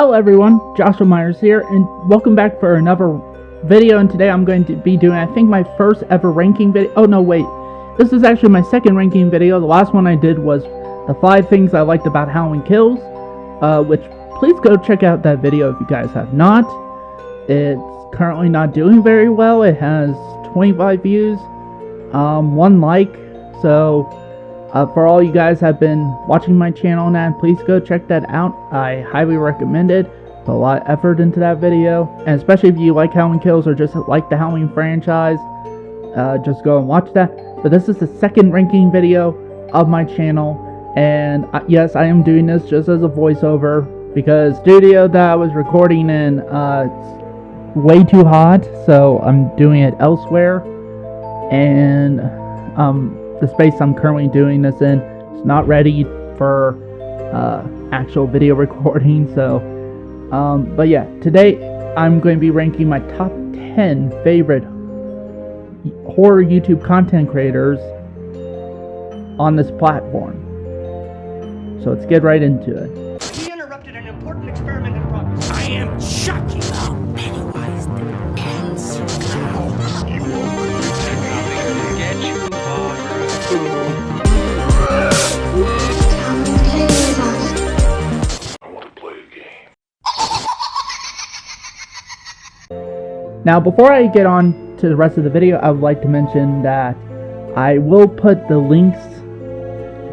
Hello everyone, Joshua Myers here, and welcome back for another video. And today I'm going to be doing, I think, my first ever ranking video. Oh no, wait. This is actually my second ranking video. The last one I did was the 5 things I liked about Halloween Kills, which please go check out that video if you guys have not. It's currently not doing very well. It has 25 views, 1 like, so for all you guys have been watching my channel now, please go check that out. I highly recommend it. Put a lot of effort into that video, and especially if you like Halloween Kills or just like the Halloween franchise, just go and watch that. But this is the second ranking video of my channel, and yes, I am doing this just as a voiceover because the studio that I was recording in it's way too hot, so I'm doing it elsewhere. And the space I'm currently doing this in is not ready for actual video recording. So but yeah, today I'm going to be ranking my top 10 favorite horror YouTube content creators on this platform. So let's get right into it. We interrupted an important experiment in progress. I am Chucky. Pennywise the pants. You won't protect nothing. Get you I want to play a game. Now, before I get on to the rest of the video, I would like to mention that I will put the links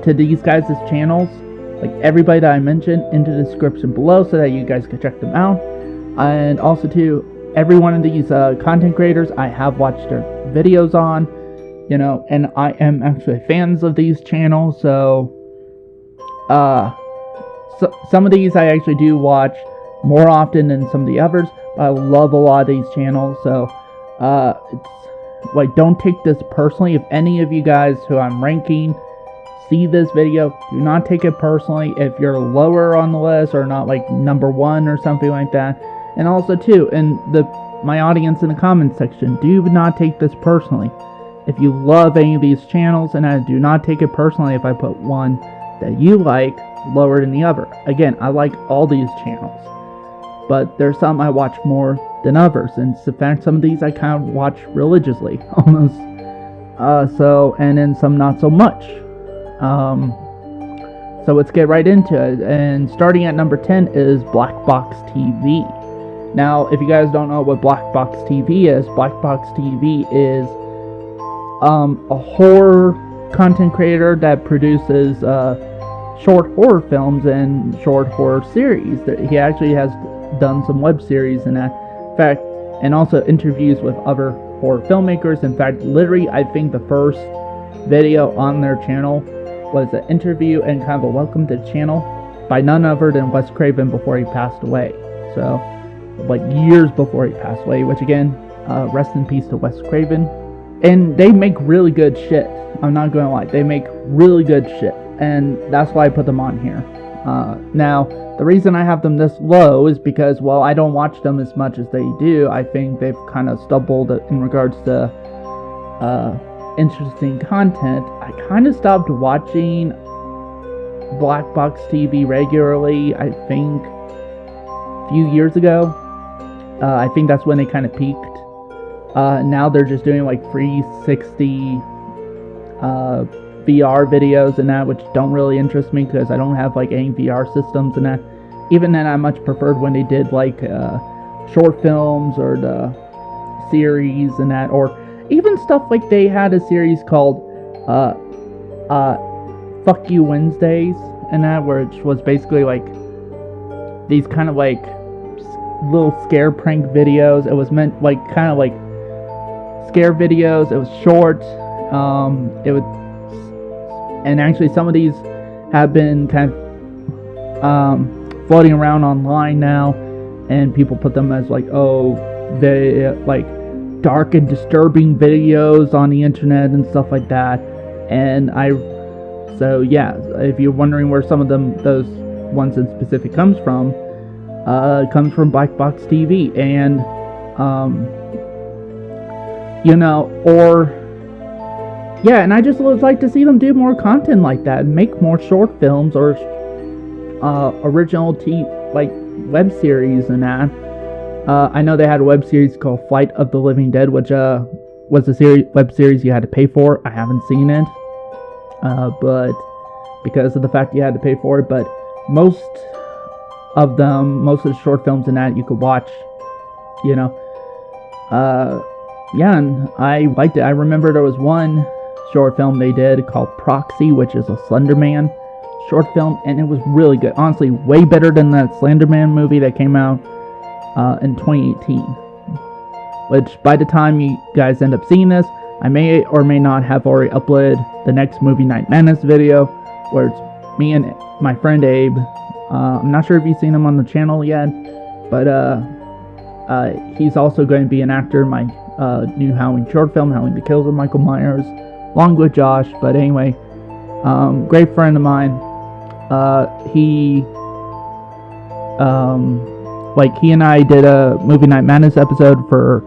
to these guys' channels, like everybody that I mentioned, into the description below so that you guys can check them out. And also to every one of these content creators I have watched their videos on, you know, and I am actually fans of these channels, so some of these I actually do watch more often than some of the others, but I love a lot of these channels. So it's like, don't take this personally. If any of you guys who I'm ranking see this video, do not take it personally if you're lower on the list or not, like number 1 or something like that. And also too, in my audience in the comments section, do not take this personally. If you love any of these channels, and I do not take it personally if I put one that you like lower than the other. Again, I like all these channels, but there's some I watch more than others, and in fact some of these I kind of watch religiously almost, so, and then some not so much. So let's get right into it, and starting at number 10 is Black Box TV. Now, if you guys don't know what Black Box TV is, Black Box TV is a horror content creator that produces short horror films and short horror series. He actually has done some web series in that, in fact, and also interviews with other horror filmmakers. In fact, literally, I think the first video on their channel was an interview and kind of a welcome to the channel by none other than Wes Craven before he passed away. So, like years before he passed away, which again, rest in peace to Wes Craven. And they make really good shit. I'm not going to lie, they make really good shit, and that's why I put them on here. Now, the reason I have them this low is because, well, I don't watch them as much as they do. I think they've kind of stumbled in regards to interesting content. I kind of stopped watching Black Box TV regularly, I think, a few years ago. I think that's when they kind of peaked. Now they're just doing like 360 VR videos and that, which don't really interest me because I don't have like any VR systems and that. Even then, I much preferred when they did like short films or the series and that, or even stuff like they had a series called Fuck You Wednesdays and that, which was basically like these kind of like little scare prank videos. It was meant like kind of like scare videos. It was short. It would, and actually some of these have been kind of floating around online now, and people put them as like, oh, they like dark and disturbing videos on the internet and stuff like that. And so yeah, if you're wondering where some of those ones in specific comes from Black Box TV, and you know, or yeah, and I just would like to see them do more content like that, and make more short films or original like web series and that. I know they had a web series called Flight of the Living Dead, which was a web series you had to pay for. I haven't seen it, but because of the fact you had to pay for it. But most of the short films in that you could watch, you know. Yeah, and I liked it. I remember there was one short film they did called Proxy, which is a Slenderman short film, and it was really good. Honestly, way better than that Slenderman movie that came out in 2018. Which, by the time you guys end up seeing this, I may or may not have already uploaded the next Movie Night Madness video, where it's me and my friend Abe. I'm not sure if you've seen him on the channel yet, but he's also going to be an actor in my new Halloween short film, Halloween the Kills of Michael Myers, along with Josh. But anyway, great friend of mine. He and I did a Movie Night Madness episode for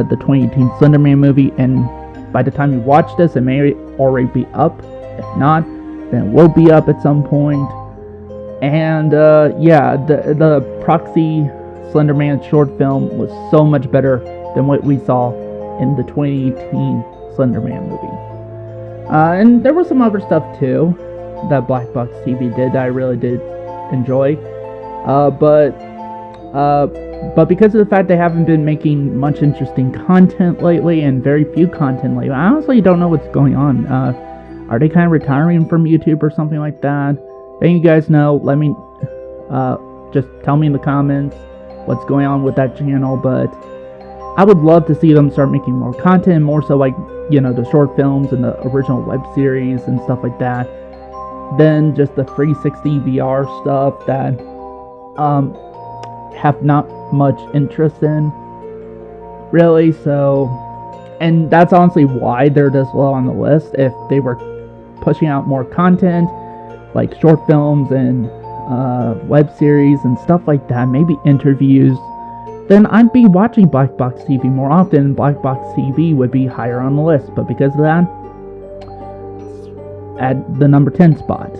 the 2018 Slenderman movie, and by the time you watch this, it may already be up. If not, then it will be up at some point. And yeah, the Proxy Slenderman short film was so much better than what we saw in the 2018 Slenderman movie. And there was some other stuff too that Black Box TV did that I really did enjoy. But because of the fact they haven't been making much interesting content lately, and very few content lately, I honestly don't know what's going on. Are they kind of retiring from YouTube or something like that? If any of you guys know, let me just tell me in the comments what's going on with that channel. But I would love to see them start making more content, more so like, you know, the short films and the original web series and stuff like that, than just the 360 VR stuff that have not much interest in, really. So, and that's honestly why they're this low on the list. If they were pushing out more content, like short films and web series and stuff like that, maybe interviews, then I'd be watching Black Box TV more often, and Black Box TV would be higher on the list. But because of that, it's at the number 10 spot.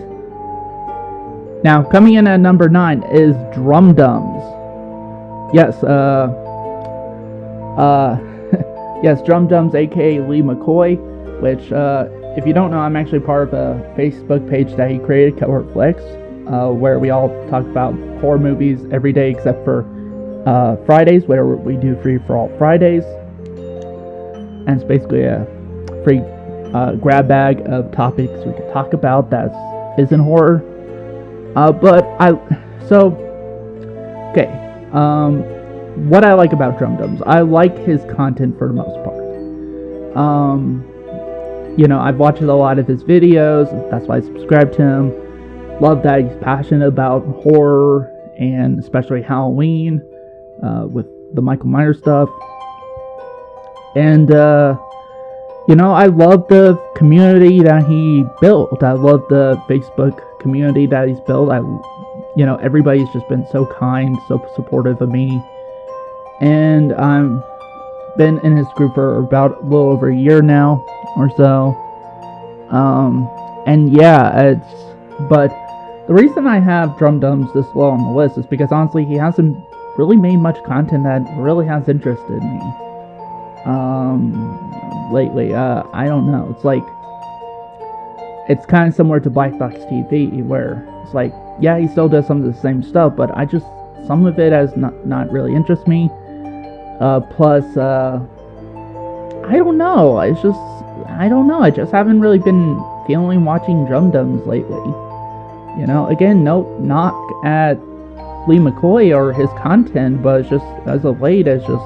Now, coming in at number 9 is Drum Dums. Yes, yes, Drum Dums, aka Lee McCoy, which, if you don't know, I'm actually part of a Facebook page that he created, Covert Flicks, where we all talk about horror movies every day except for Fridays, where we do Free for All Fridays. And it's basically a free grab bag of topics we can talk about that isn't horror. What I like about Drum Dums, I like his content for the most part. You know, I've watched a lot of his videos, that's why I subscribe to him. Love that he's passionate about horror, and especially Halloween, with the Michael Myers stuff. And, you know, I love the community that he built. I love the Facebook community that he's built. You know, everybody's just been so kind, so supportive of me. And I've been in his group for about a little over a year now, or so. And yeah, but the reason I have Drum Dums this low on the list is because honestly, he hasn't really made much content that really has interested me. Lately, I don't know. It's like, it's kind of similar to Black Box TV, where it's like, yeah, he still does some of the same stuff, but some of it has not really interest me. Plus, I don't know. I just haven't really been feeling watching Drum Dums lately. You know, again, no knock at Lee McCoy or his content, but it's just, as of late, it's just,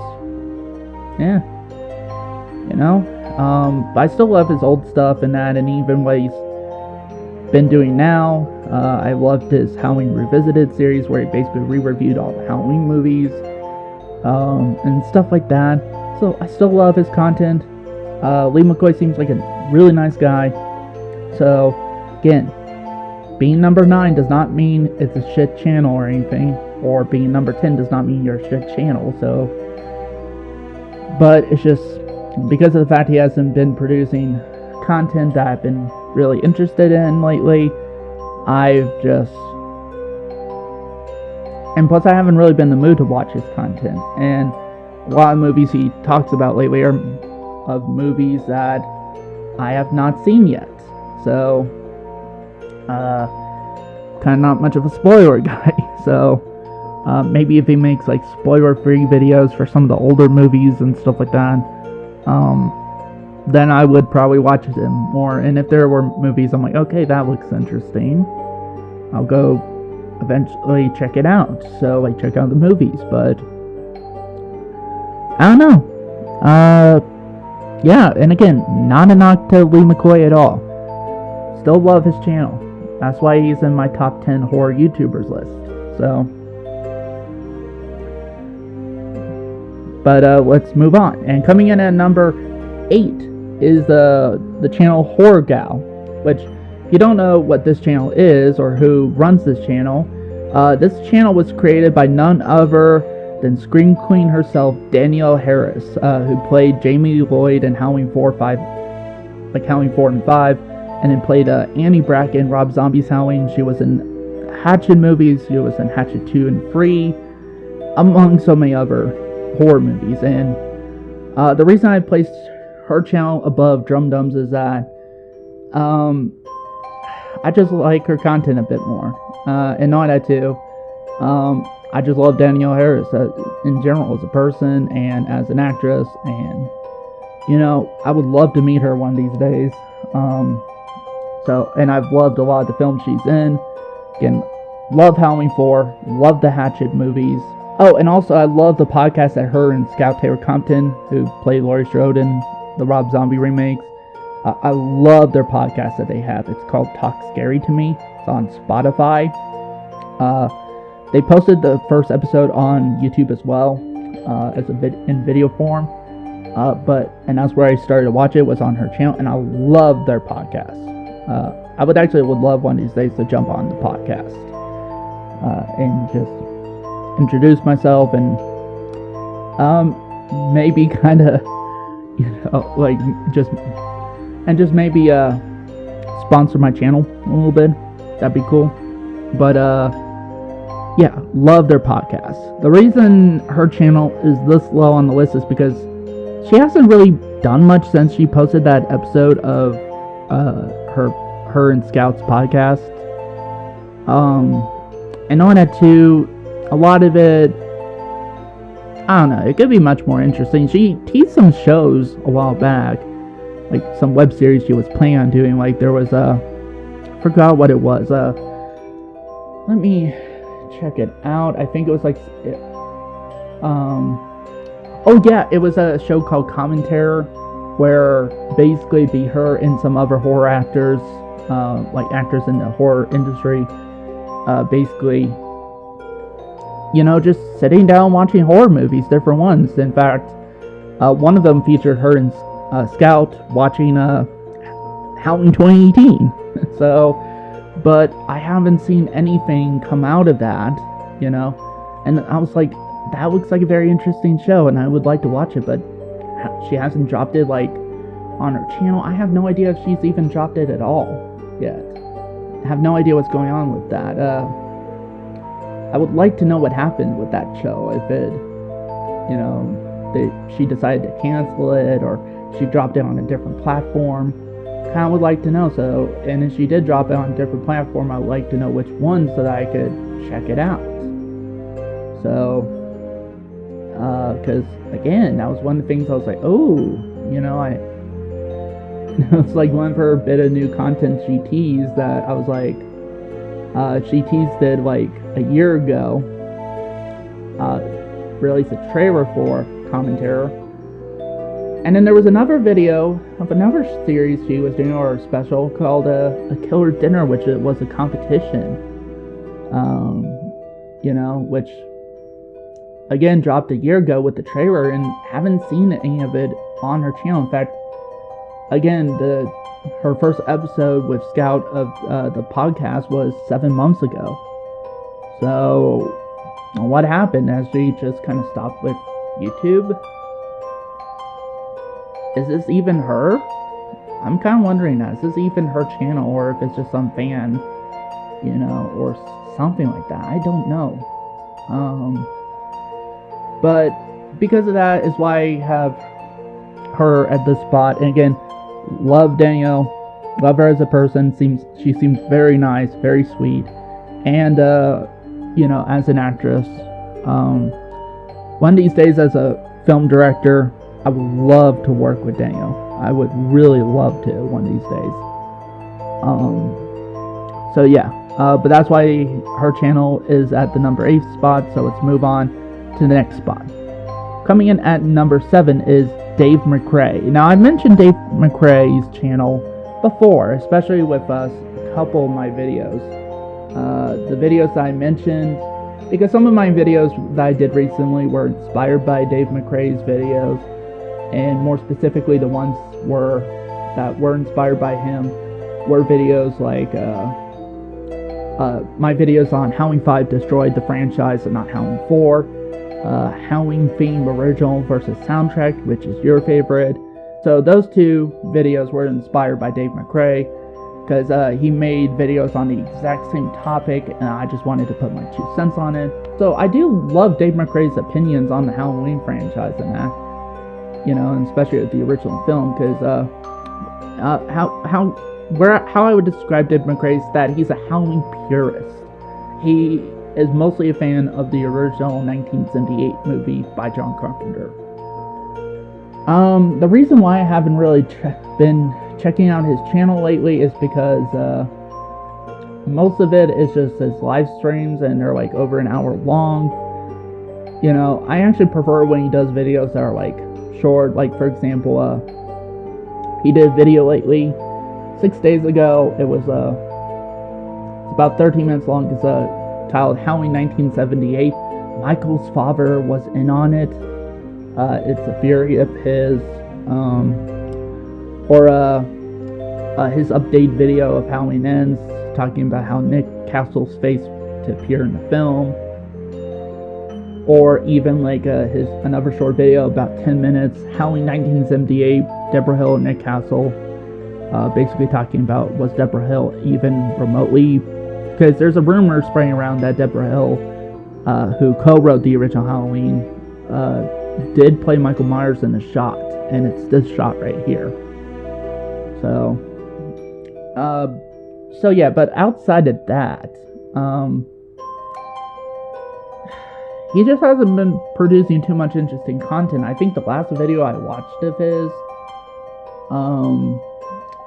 yeah. You know, but I still love his old stuff and that, and even what he's been doing now. I loved his Halloween Revisited series, where he basically re-reviewed all the Halloween movies, and stuff like that. So I still love his content. Lee McCoy seems like a really nice guy. So, again, being number 9 does not mean it's a shit channel or anything, or being number 10 does not mean you're a shit channel. So, but it's just because of the fact he hasn't been producing content that I've been really interested in lately, I've just And plus, I haven't really been in the mood to watch his content. And a lot of movies he talks about lately are of movies that I have not seen yet. So, kind of not much of a spoiler guy. So, maybe if he makes like spoiler-free videos for some of the older movies and stuff like that, then I would probably watch them more. And if there were movies I'm like, okay, that looks interesting, I'll go eventually check it out. So, like, check out the movies. But I don't know. Yeah, and again, not a knock to Lee McCoy at all. Still love his channel. That's why he's in my top 10 horror YouTubers list. So, but let's move on. And coming in at number 8 is the channel Horror Gal, which, if you don't know what this channel is or who runs this channel was created by none other than Scream Queen herself, Danielle Harris, who played Jamie Lloyd in Halloween 4 and 5, and then played Annie Brackett in Rob Zombie's Halloween. She was in Hatchet movies. She was in Hatchet 2 and 3, among so many other horror movies. And the reason I placed her channel above Drum Dums is that I just like her content a bit more. And not that too. I just love Danielle Harris in general as a person and as an actress, and you know, I would love to meet her one of these days. And I've loved a lot of the films she's in. Again, love Halloween 4, love the Hatchet movies. Oh, and also I love the podcast that her and Scout Taylor Compton, who played Laurie Strode in the Rob Zombie remakes, I love their podcast that they have. It's called Talk Scary to Me. It's on Spotify. They posted the first episode on YouTube as well, as in video form. And that's where I started to watch it, was on her channel, and I love their podcast. I would love one of these days to jump on the podcast and just introduce myself and maybe kind of, just maybe sponsor my channel a little bit. That'd be cool. But yeah, love their podcast. The reason her channel is this low on the list is because she hasn't really done much since she posted that episode of her and Scout's podcast. And on that too, a lot of it, I don't know, it could be much more interesting. She teased some shows a while back, like some web series she was planning on doing. Like there was I forgot what it was. Let me check it out. I think it was like oh yeah, it was a show called Commentary, where basically it'd be her and some other horror actors, like actors in the horror industry, basically, you know, just sitting down watching horror movies, different ones. In fact, one of them featured her and Scout watching Halloween 2018. So, but I haven't seen anything come out of that, you know, and I was like, that looks like a very interesting show, and I would like to watch it, but she hasn't dropped it, like, on her channel. I have no idea if she's even dropped it at all yet. I have no idea what's going on with that. I would like to know what happened with that show, if it, you know, she decided to cancel it, or she dropped it on a different platform. Kind of would like to know. So, and if she did drop it on a different platform, I would like to know which one so that I could check it out. So, because again, that was one of the things I was like, oh, you know, it's like one of her bit of new content she teased that I was like, she teased it like a year ago, released a trailer for Commentary, and then there was another video of another series she was doing, or a special called a Killer Dinner, which it was a competition, you know, which again dropped a year ago with the trailer, and haven't seen any of it on her channel. In fact, again, her first episode with Scout of the podcast was 7 months ago. So what happened? Has she just kind of stopped with YouTube? Is this even her? I'm kind of wondering that. Is this even her channel, or if it's just some fan, you know, or something like that? I don't know. But because of that is why I have her at this spot. And again, love Danielle, love her as a person. She seems very nice, very sweet, and as an actress. One of these days, as a film director, I would love to work with Danielle. I would really love to one of these days. So yeah, but that's why her channel is at the number 8 spot. So let's move on to the next spot. Coming in at number 7 is Dave McRae. Now, I mentioned Dave McRae's channel before, especially with a couple of my videos. The videos that I mentioned, because some of my videos that I did recently were inspired by Dave McRae's videos, and more specifically, the ones that were inspired by him were videos like my videos on Halloween 5 destroyed the franchise and not Halloween 4. Halloween theme original versus soundtrack, which is your favorite. So those two videos were inspired by Dave McRae, because he made videos on the exact same topic, and I just wanted to put my 2 cents on it. So I do love Dave McRae's opinions on the Halloween franchise and that, and especially with the original film, because how I would describe Dave McRae is that he's a Halloween purist. He is mostly a fan of the original 1978 movie by John Carpenter. The reason why I haven't really been checking out his channel lately is because most of it is just his live streams, and they're like over an hour long. I actually prefer when he does videos that are like short. Like, for example, he did a video lately 6 days ago. It was it's about 13 minutes long. It's titled Halloween 1978. Michael's father was in on it. It's a theory of his, his update video of Halloween Ends, talking about how Nick Castle's face to appear in the film, or even like his another short video about 10 minutes, Halloween 1978, Deborah Hill and Nick Castle, basically talking about, was Deborah Hill even remotely, because there's a rumor spreading around that Deborah Hill, who co-wrote the original Halloween, did play Michael Myers in a shot, and it's this shot right here. So yeah, but outside of that, he just hasn't been producing too much interesting content. I think the last video I watched of his,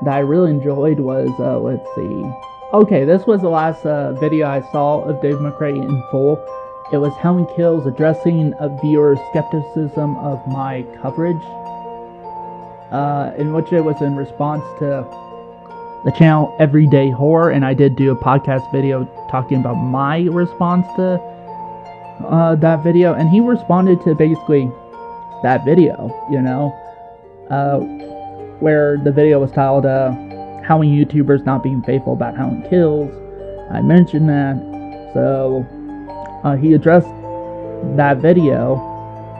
that I really enjoyed was, let's see. Okay, this was the last video I saw of Dave McRae in full. It was Halloween Kills, addressing a viewer's skepticism of my coverage, in which it was in response to the channel Everyday Horror, and I did do a podcast video talking about my response to that video, and he responded to basically that video, where the video was titled Halloween YouTubers Not Being Faithful About Halloween Kills. I mentioned that, so he addressed that video,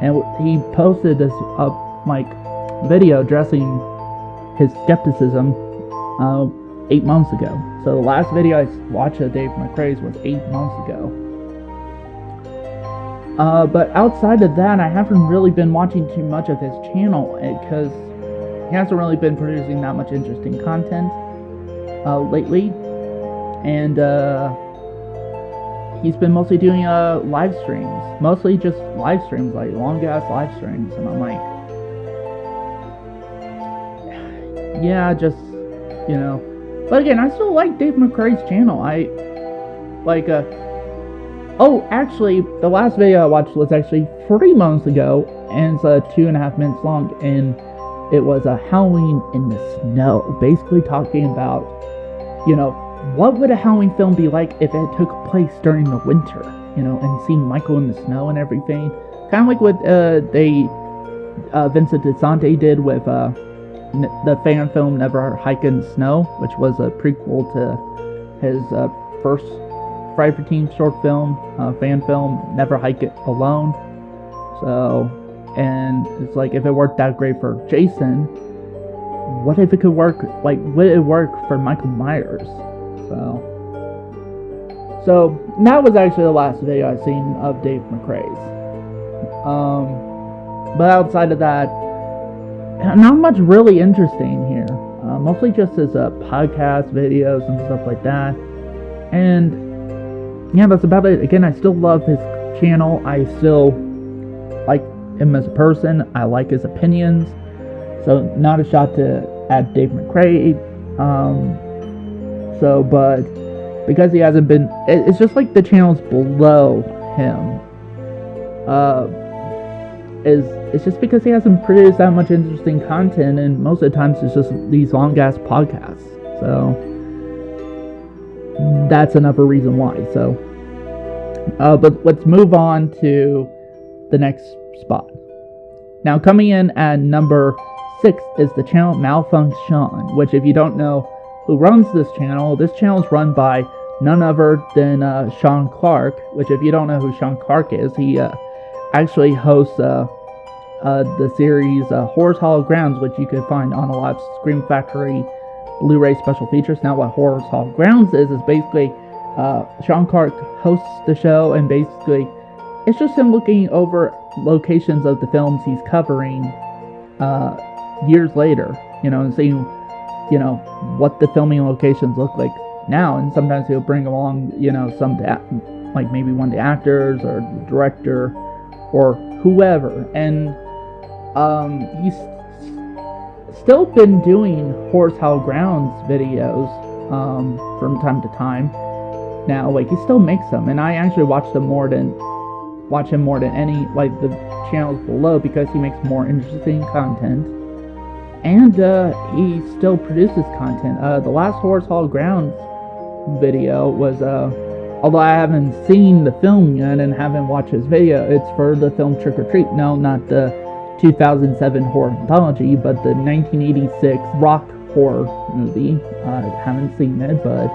and he posted this video addressing his skepticism 8 months ago. So the last video I watched of Dave McRae's was 8 months ago. But outside of that, I haven't really been watching too much of his channel, because he hasn't really been producing that much interesting content lately, and he's been mostly doing live streams, mostly just live streams, like long ass live streams, and I'm like, yeah, just, but again, I still like Dave McRae's channel. I like, oh, actually, the last video I watched was actually 3 months ago, and it's 2.5 minutes long, and it was a Halloween in the snow, basically talking about, what would a Halloween film be like if it took place during the winter, and seeing Michael in the snow and everything. Kind of like what Vincent DeSante did with the fan film Never Hike in the Snow, which was a prequel to his first Friday the 13th short film, fan film, Never Hike It Alone. So, and it's like, if it worked that great for Jason, what if it could work, would it work for Michael Myers? So, So that was actually the last video I seen of Dave McRae's. But outside of that, not much really interesting here. Mostly just his podcast videos and stuff like that. And yeah, that's about it. Again, I still love his channel. I still like him as a person. I like his opinions. So not a shot at Dave McRae. But because he hasn't been, it's just like the channels below him. It's just because he hasn't produced that much interesting content, and most of the times it's just these long ass podcasts. So that's another reason why. So, but let's move on to the next spot. Now, coming in at number 6 is the channel Malfunction, which, if you don't know who runs this channel is run by none other than Sean Clark. Which, if you don't know who Sean Clark is, he actually hosts the series Horror's Hollow Grounds, which you can find on a lot of Scream Factory Blu-ray special features. Now, what Horror's Hollow Grounds is basically Sean Clark hosts the show, and basically it's just him looking over locations of the films he's covering years later, and seeing, what the filming locations look like now. And sometimes he'll bring along, like maybe one of the actors or the director or whoever. And he's still been doing Horror's Hollow Grounds videos from time to time. Now, like, he still makes them, and I actually watch him more than any, like, the channels below, because he makes more interesting content, and he still produces content. The last Horror's Hollow Grounds video was although I haven't seen the film yet and haven't watched his video, it's for the film Trick or Treat. No, not the 2007 horror anthology, but the 1986 rock horror movie. I haven't seen it, but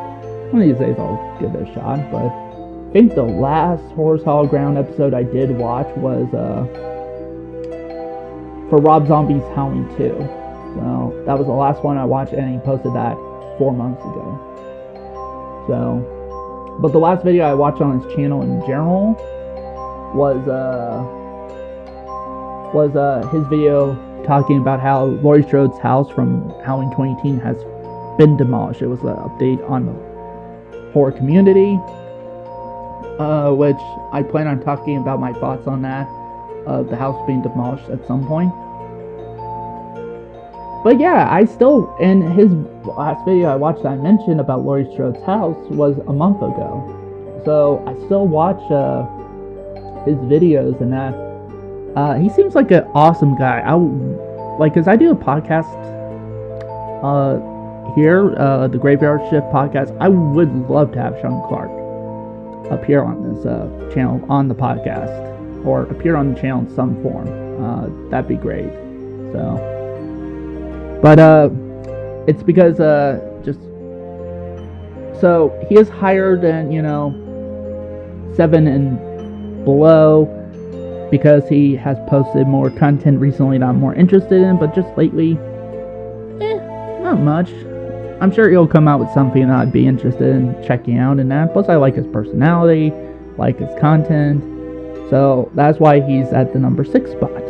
one of these days I'll give it a shot. But I think the last Horror's Hollow Ground episode I did watch was for Rob Zombie's Howling 2. So that was the last one I watched, and he posted that 4 months ago. So, but the last video I watched on his channel in general was his video talking about how Laurie Strode's house from Halloween 2018 has been demolished. It was an update on the horror community, which I plan on talking about my thoughts on that, the house being demolished at some point. But yeah, I still, in his last video I watched, I mentioned about Laurie Strode's house was a month ago. So I still watch his videos and that. He seems like an awesome guy. Cause I do a podcast here, the Graveyard Shift podcast. I would love to have Sean Clark appear on this channel, on the podcast, or appear on the channel in some form. That'd be great. So. But it's because so he is higher than 7 and below, because he has posted more content recently that I'm more interested in. But just lately, not much. I'm sure he'll come out with something that I'd be interested in checking out and that. Plus, I like his personality, like his content, so that's why he's at the number 6 spot.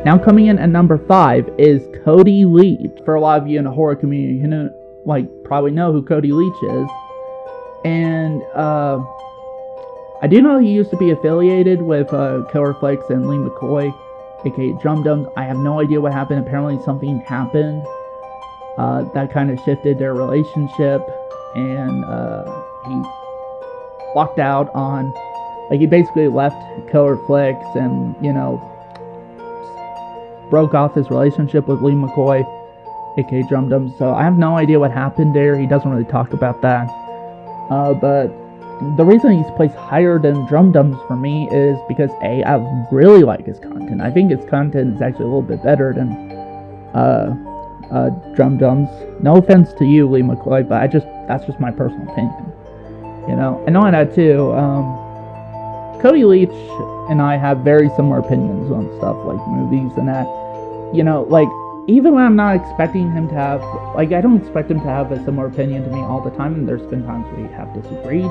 Now, coming in at number 5 is Cody Leach. For a lot of you in the horror community who probably know who Cody Leach is. And I do know he used to be affiliated with Killer Flicks and Lee McCoy, aka Drum Dums. I have no idea what happened. Apparently something happened that kind of shifted their relationship, and he walked out on, he basically left Killer Flicks and, broke off his relationship with Lee McCoy, aka Drum Dums. So I have no idea what happened there. He doesn't really talk about that. But the reason he's placed higher than Drum Dums for me is because I really like his content. I think his content is actually a little bit better than Drum Dums. No offense to you, Lee McCoy, but that's just my personal opinion. And on that too, Cody Leach and I have very similar opinions on stuff like movies and that. Even when I'm not expecting him to have, I don't expect him to have a similar opinion to me all the time, and there's been times we have disagreed.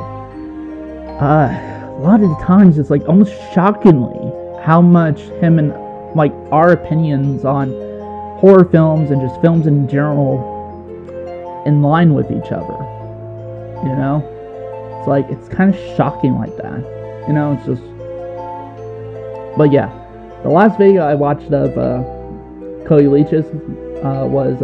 a lot of the times it's like almost shockingly how much him and like our opinions on horror films and just films in general in line with each other. You know? It's like, it's kind of shocking like that. You know, it's just... But yeah, the last video I watched of Cody Leach's was,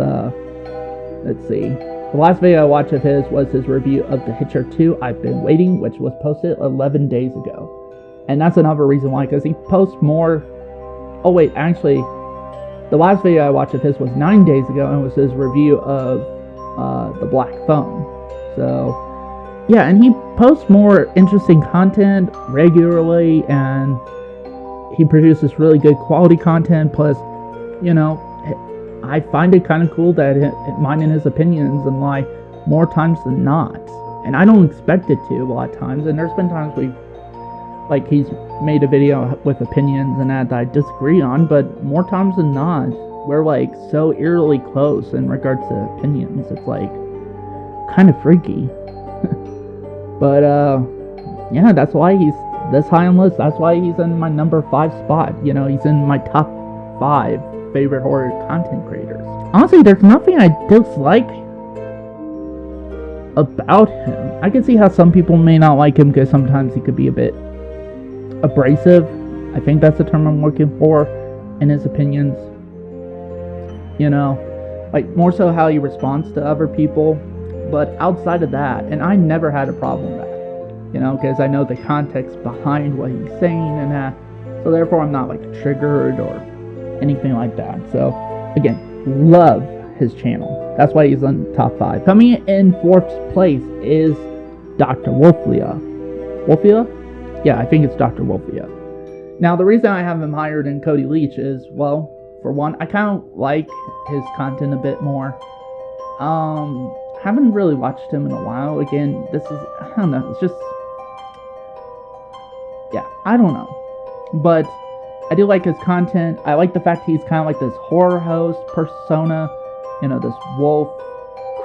let's see. The last video I watched of his was his review of The Hitcher 2, I've Been Waiting, which was posted 11 days ago. And that's another reason why, because he posts more... Oh wait, actually, the last video I watched of his was 9 days ago, and it was his review of The Black Phone. So, yeah, and he posts more interesting content regularly, and he produces really good quality content, plus, you know, I find it kind of cool that mine and his opinions and lie more times than not. And I don't expect it to a lot of times, and there's been times like he's made a video with opinions and that I disagree on, but more times than not, we're like so eerily close in regards to opinions. It's like kind of freaky. But yeah, that's why he's this high on list. That's why he's in my number 5 spot. You know, he's in my top 5 favorite horror content creators. Honestly, there's nothing I dislike about him. I can see how some people may not like him because sometimes he could be a bit abrasive. I think that's the term I'm looking for in his opinions. You know, like more so how he responds to other people. But outside of that, and I never had a problem with that, you know, because I know the context behind what he's saying and that. So therefore, I'm not like triggered or anything like that. So again, love his channel. That's why he's on top 5. Coming in 4th place is Dr. Wolfia. Wolfia? Yeah, I think it's Dr. Wolfia. Now, the reason I have him higher than Cody Leach is, well, for one, I kind of like his content a bit more. Haven't really watched him in a while. Again, this is, I don't know, it's just, yeah, I don't know. But I do like his content. I like the fact he's kind of like this horror host persona, you know, this wolf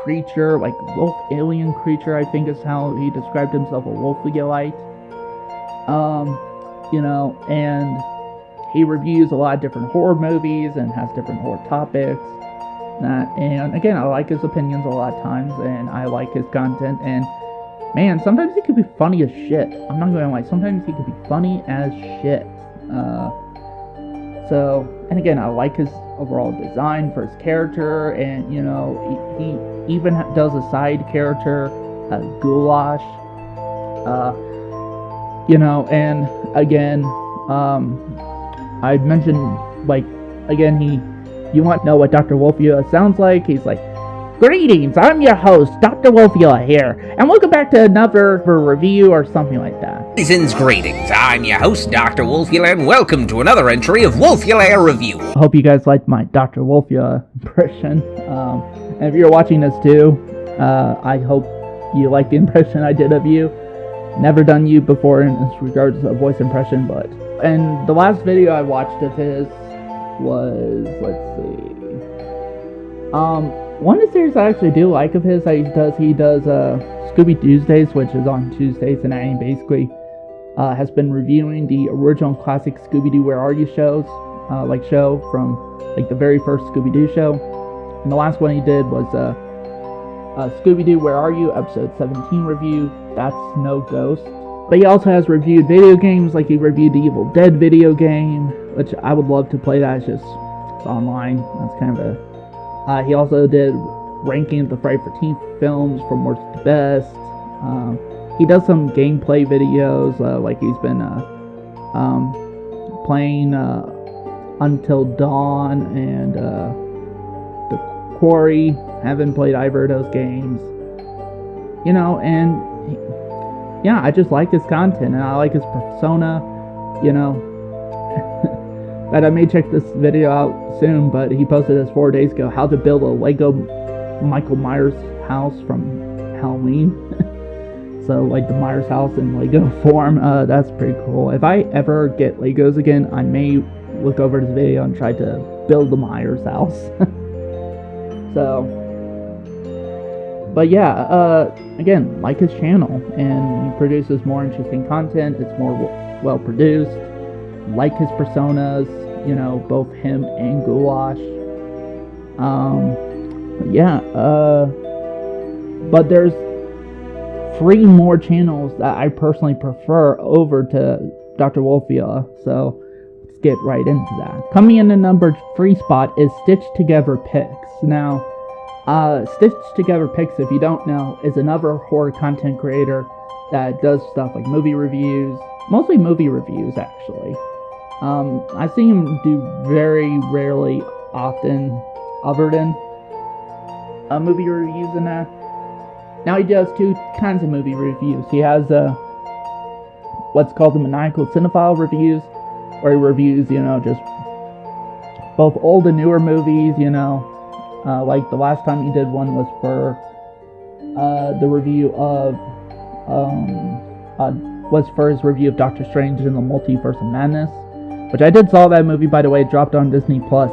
creature, like wolf alien creature, I think is how he described himself, a wolfielite. You know, and he reviews a lot of different horror movies and has different horror topics. And again, I like his opinions a lot of times, and I like his content, and man, sometimes he could be funny as shit. I'm not gonna lie, sometimes he could be funny as shit. So, and again, I like his overall design for his character, and you know, he even does a side character, Goulash. You know, and again, I mentioned, like, again, you want to know what Dr. Wolfia sounds like? He's like, "Greetings, I'm your host, Dr. Wolfia here, and welcome back to another review," or something like that. Greetings, I'm your host, Dr. Wolfia, and welcome to another entry of Wolfia Review. I hope you guys liked my Dr. Wolfia impression. And if you're watching this too, I hope you like the impression I did of you. Never done you before in regards to a voice impression, but... And the last video I watched of his was, let's see, one of the series I actually do like of his that he does Scooby Tuesdays, which is on Tuesdays, and I basically has been reviewing the original classic Scooby-Doo Where Are You shows, show from like the very first Scooby-Doo show. And the last one he did was Scooby-Doo Where Are You episode 17 review. That's no ghost. But he also has reviewed video games, like he reviewed the Evil Dead video game, which I would love to play that. It's online. That's kind of a... he also did ranking of the Friday the 13th films from worst to best. He does some gameplay videos, like he's been playing Until Dawn and The Quarry. Haven't played either of those games. You know, and... yeah, I just like his content, and I like his persona, you know. But I may check this video out soon, but he posted this 4 days ago, how to build a Lego Michael Myers house from Halloween. So, like the Myers house in Lego form, that's pretty cool. If I ever get Legos again, I may look over this video and try to build the Myers house. So, But yeah, again, like his channel, and he produces more interesting content. It's more well produced. Like his personas, you know, both him and Goulash. Yeah, but there's 3 more channels that I personally prefer over to Dr. Wolfula, so let's get right into that. Coming in the number 3 spot is Stitched Together Pics. Now, Stitched Together Pics, if you don't know, is another horror content creator that does stuff like movie reviews, mostly movie reviews actually. I see him do very rarely often other than movie reviews and that. Now he does 2 kinds of movie reviews. He has what's called the Maniacal Cinephile reviews, where he reviews, you know, just both old and newer movies, you know. Like the last time he did one was for the review of was for his review of Doctor Strange in the Multiverse of Madness, which I did saw that movie, by the way. It dropped on Disney Plus,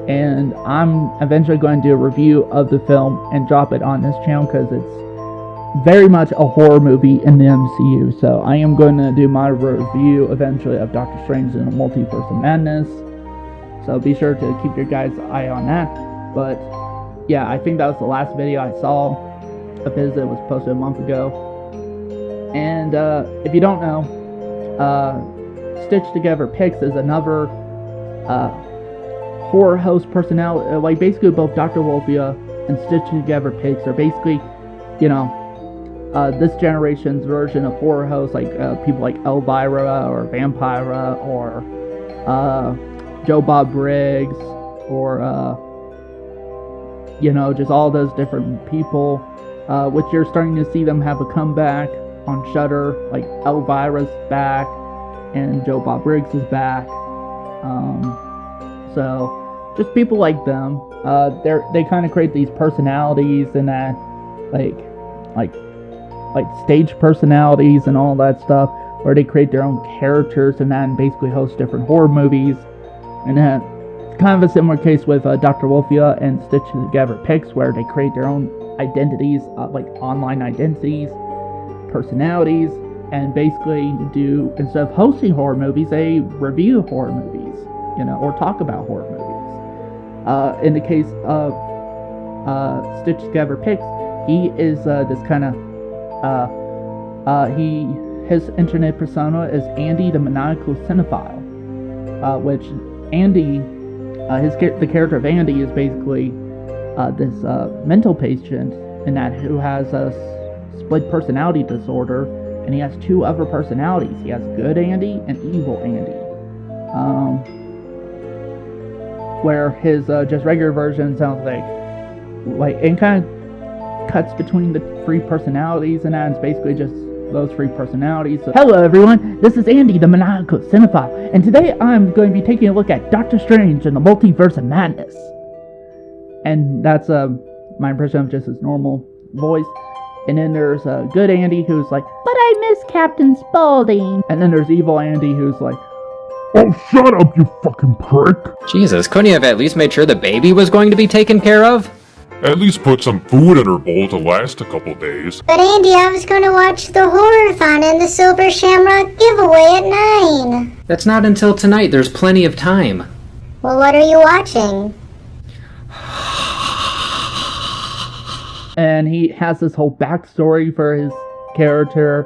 and I'm eventually going to do a review of the film and drop it on this channel because it's very much a horror movie in the MCU. So I am going to do my review eventually of Doctor Strange in the Multiverse of Madness. So be sure to keep your guys' eye on that. But yeah, I think that was the last video I saw of his. It was posted a month ago. And if you don't know, Stitched Together Pics is another horror host personality. Like basically both Dr. Wolfula and Stitched Together Pics are basically, you know, this generation's version of horror hosts, like people like Elvira or Vampira or Joe Bob Briggs or you know, just all those different people, which you're starting to see them have a comeback on Shudder. Like Elvira's back and Joe Bob Briggs is back. So just people like them. They kind of create these personalities and that, like stage personalities and all that stuff, where they create their own characters and that, and basically host different horror movies. And that kind of a similar case with Dr. Wolfula and Stitched Together Pics, where they create their own identities, like online identities, personalities, and basically do, instead of hosting horror movies, they review horror movies, you know, or talk about horror movies. In the case of Stitched Together Pics, he is this kind of his internet persona is Andy the Maniacal Cinephile, which Andy, the character of Andy is basically this mental patient in that who has a split personality disorder, and he has 2 other personalities. He has good Andy and evil Andy, where his just regular version sounds like it kind of cuts between the 3 personalities, and that it's basically just those 3 personalities. So, hello everyone, this is Andy the Maniacal Cinephile, and today I'm going to be taking a look at Doctor Strange and the Multiverse of Madness. And that's my impression of just his normal voice. And then there's good Andy, who's like, but I miss Captain Spaulding. And then there's evil Andy, who's like, oh, shut up, you fucking prick! Jesus, couldn't you have at least made sure the baby was going to be taken care of? At least put some food in her bowl to last a couple days. But Andy, I was going to watch the Horror-thon and the Silver Shamrock giveaway at 9. That's not until tonight. There's plenty of time. Well, what are you watching? And he has this whole backstory for his character.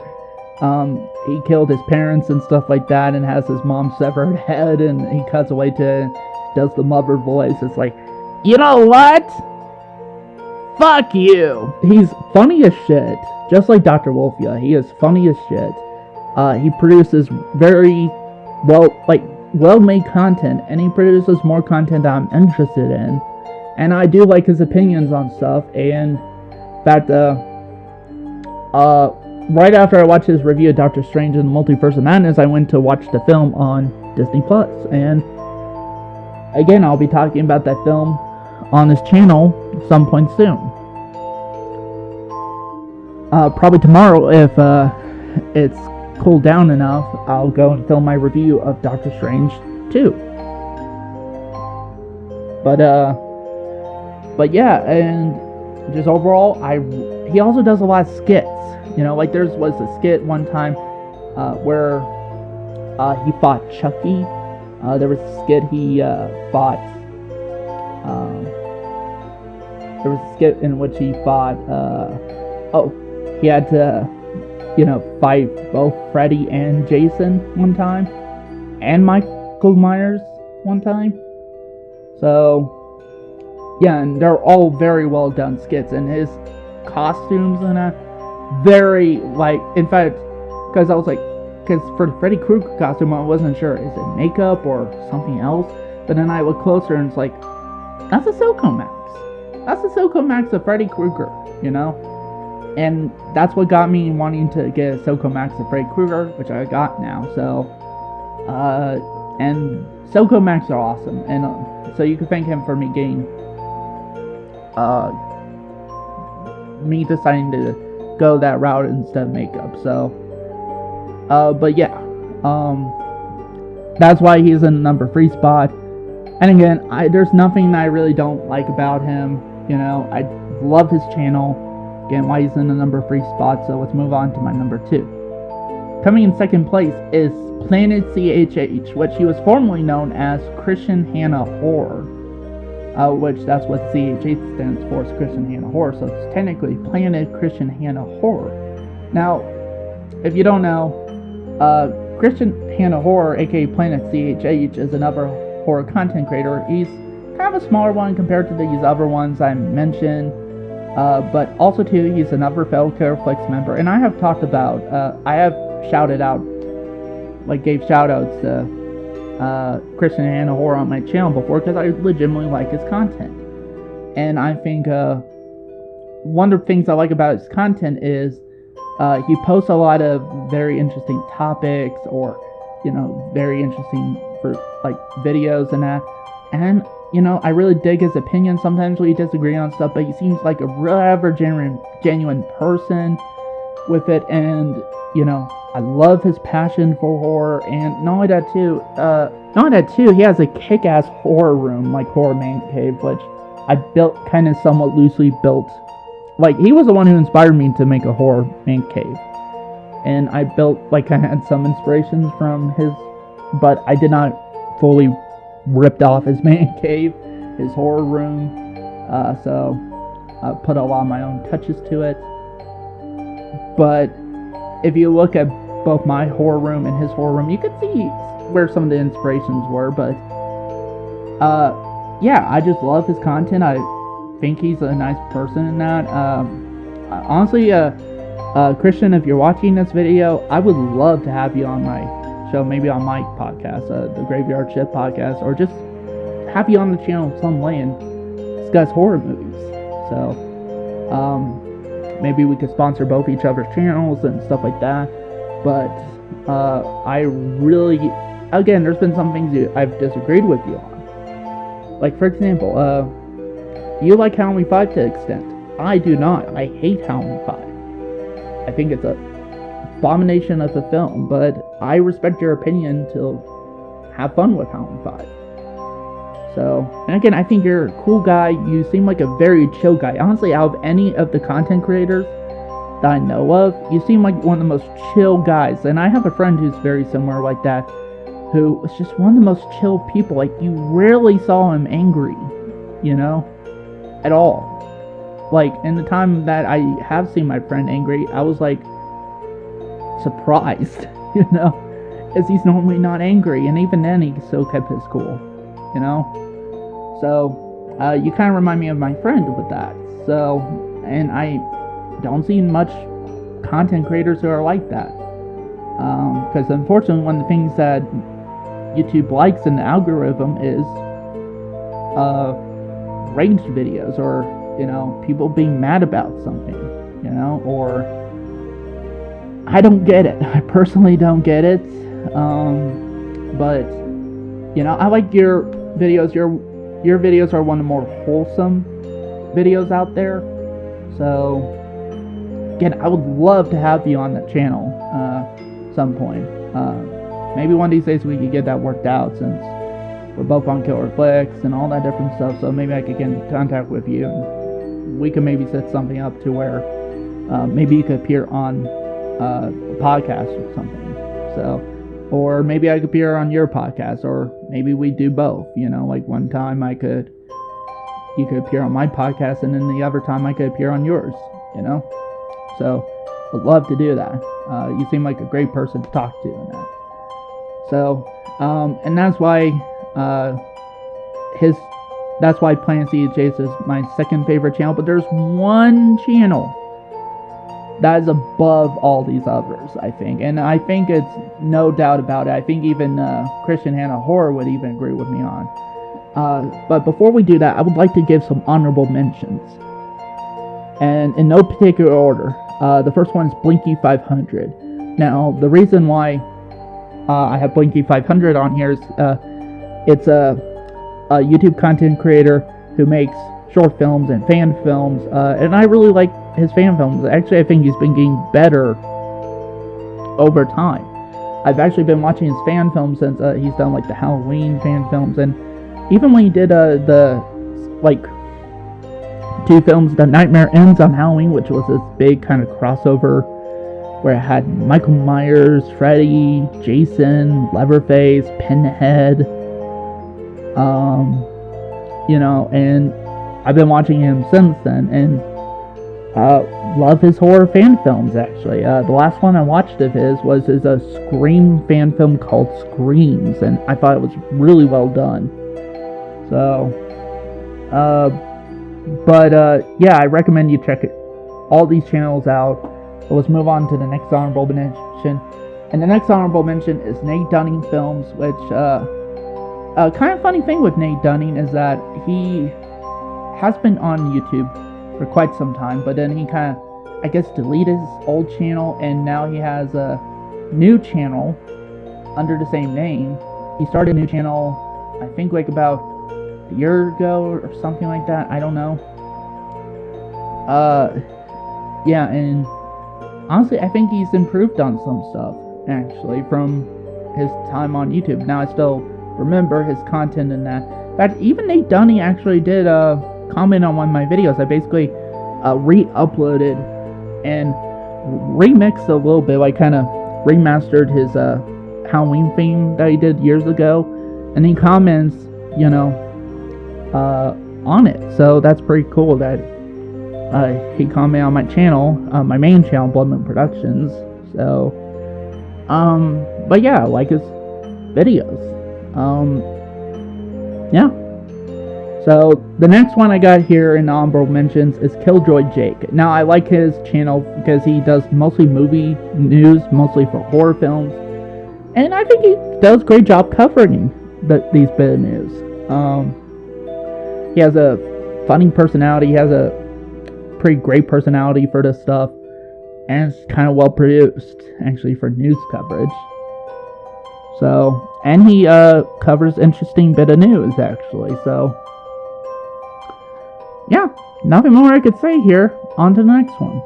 He killed his parents and stuff like that, and has his mom's severed head, and he cuts away to, does the mother voice. It's like, you know what? Fuck you! He's funny as shit. Just like Dr. Wolfula, he is funny as shit. He produces very well-made content, and he produces more content that I'm interested in. And I do like his opinions on stuff, and in fact, right after I watched his review of Doctor Strange and the Multiverse of Madness, I went to watch the film on Disney Plus. And again, I'll be talking about that film on this channel some point soon. Probably tomorrow, if it's cooled down enough, I'll go and film my review of Doctor Strange 2. But yeah, and just overall, he also does a lot of skits. You know, like there was a skit one time where he fought Chucky. There was a skit he fought. There was a skit in which he fought. He had to, fight both Freddy and Jason one time, and Michael Myers one time. So, yeah, and they're all very well done skits, and his costumes and very, like, in fact, because for the Freddy Krueger costume, I wasn't sure, is it makeup or something else? But then I look closer and it's like, that's a Silco Max. That's the Silco Max of Freddy Krueger, And that's what got me wanting to get a Silco Max of Freddy Krueger, which I got now. So, and Silco Max are awesome, and so you can thank him for me deciding to go that route instead of makeup. So, but yeah, that's why he's in the number 3 spot. And again, there's nothing that I really don't like about him. I love his channel. Again, why he's in the number 3 spot. So let's move on to my number 2. Coming in second place is Planet CHH, which he was formerly known as Christian Hannah Horror, which that's what CHH stands for, is Christian Hannah Horror. So it's technically Planet Christian Hannah Horror. Now, if you don't know, Christian Hannah Horror, aka Planet CHH, is another horror content creator. He's kind of a smaller one compared to these other ones I mentioned, but also too, he's another fellow Careflex member, and I have talked about, I have shouted out, gave shout outs to Christian Hannah Horror on my channel before, because I legitimately like his content. And I think one of the things I like about his content is he posts a lot of very interesting topics, or very interesting for videos and that. And I really dig his opinion. Sometimes we disagree on stuff, but he seems like a rather genuine person with it. And I love his passion for horror. And not only that too, he has a kick-ass horror room, like Horror Man Cave, which I built kind of somewhat loosely built. He was the one who inspired me to make a Horror Man Cave. And I built, I had some inspirations from his, but I did not fully ripped off his man cave, his horror room. So I put a lot of my own touches to it. But if you look at both my horror room and his horror room, you could see where some of the inspirations were. But yeah, I just love his content. I think he's a nice person in that. Honestly, Christian, if you're watching this video, I would love to have you on my show, maybe on my podcast, the Graveyard Shift podcast, or just have you on the channel some way and discuss horror movies. So, maybe we could sponsor both each other's channels and stuff like that. But, I really, again, there's been some things I've disagreed with you on. For example, you like Halloween 5 to an extent. I do not. I hate Halloween 5. I think it's a abomination of a film, but I respect your opinion to have fun with Halloween 5. So, and again, I think you're a cool guy. You seem like a very chill guy. Honestly, out of any of the content creators that I know of, you seem like one of the most chill guys. And I have a friend who's very similar like that, who was just one of the most chill people. You rarely saw him angry, at all. In the time that I have seen my friend angry, I was surprised, as he's normally not angry, and even then he still kept his cool, So, you kind of remind me of my friend with that. So, and I don't see much content creators who are like that. Because unfortunately, one of the things that YouTube likes in the algorithm is rage videos, or people being mad about something, or I don't get it. I personally don't get it. But I like your videos. Your videos are one of the more wholesome videos out there. So again, I would love to have you on that channel some point. Maybe one of these days we could get that worked out, since we're both on Killer Flicks and all that different stuff. So maybe I could get in contact with you and we could maybe set something up to where maybe you could appear on a podcast or something. So, or maybe I could appear on your podcast, or maybe we do both. You know, like one time you could appear on my podcast, and then the other time I could appear on yours. You know, so I'd love to do that. You seem like a great person to talk to in that. So, and that's why that's why Planet CHS is my second favorite channel. But there's one channel that is above all these others, I think. And I think it's no doubt about it. I think even Christian Hannah Horror would even agree with me on. But before we do that, I would like to give some honorable mentions. And in no particular order. The first one is Blinky 500. Now, the reason why I have Blinky 500 on here is it's a YouTube content creator who makes short films and fan films, and I really like his fan films. Actually, I think he's been getting better over time. I've actually been watching his fan films since he's done like the Halloween fan films, and even when he did the like 2 films, The Nightmare Ends on Halloween, which was this big kind of crossover where it had Michael Myers, Freddy, Jason, Leatherface, Pinhead, you know, and I've been watching him since then, and love his horror fan films, actually. The last one I watched of his was a Scream fan film called Screams, and I thought it was really well done. So, yeah, I recommend you check all these channels out. So let's move on to the next honorable mention. And the next honorable mention is Nate Dunning Films, which, kind of funny thing with Nate Dunning is that he has been on YouTube for quite some time, but then he kind of, I guess, deleted his old channel, and now he has a new channel under the same name. He started a new channel, I think, like about a year ago or something like that. I don't know. Yeah, and honestly, I think he's improved on some stuff, actually, from his time on YouTube. Now, I still remember his content in that. In fact, even Nate Dunning actually did comment on one of my videos. I basically re-uploaded and remixed a little bit, like kind of remastered his Halloween theme that he did years ago, and he comments, you know, on it. So that's pretty cool that he commented on my channel, my main channel, Blood Moon Productions. So, but yeah, I like his videos. Yeah. So the next one I got here in honorable mentions is Killjoy Jake. Now, I like his channel because he does mostly movie news, mostly for horror films, and I think he does a great job covering these bit of news. He has a funny personality. He has a pretty great personality for this stuff, and it's kind of well produced, actually, for news coverage. So, and he covers interesting bit of news, actually. So, yeah, nothing more I could say here. On to the next one.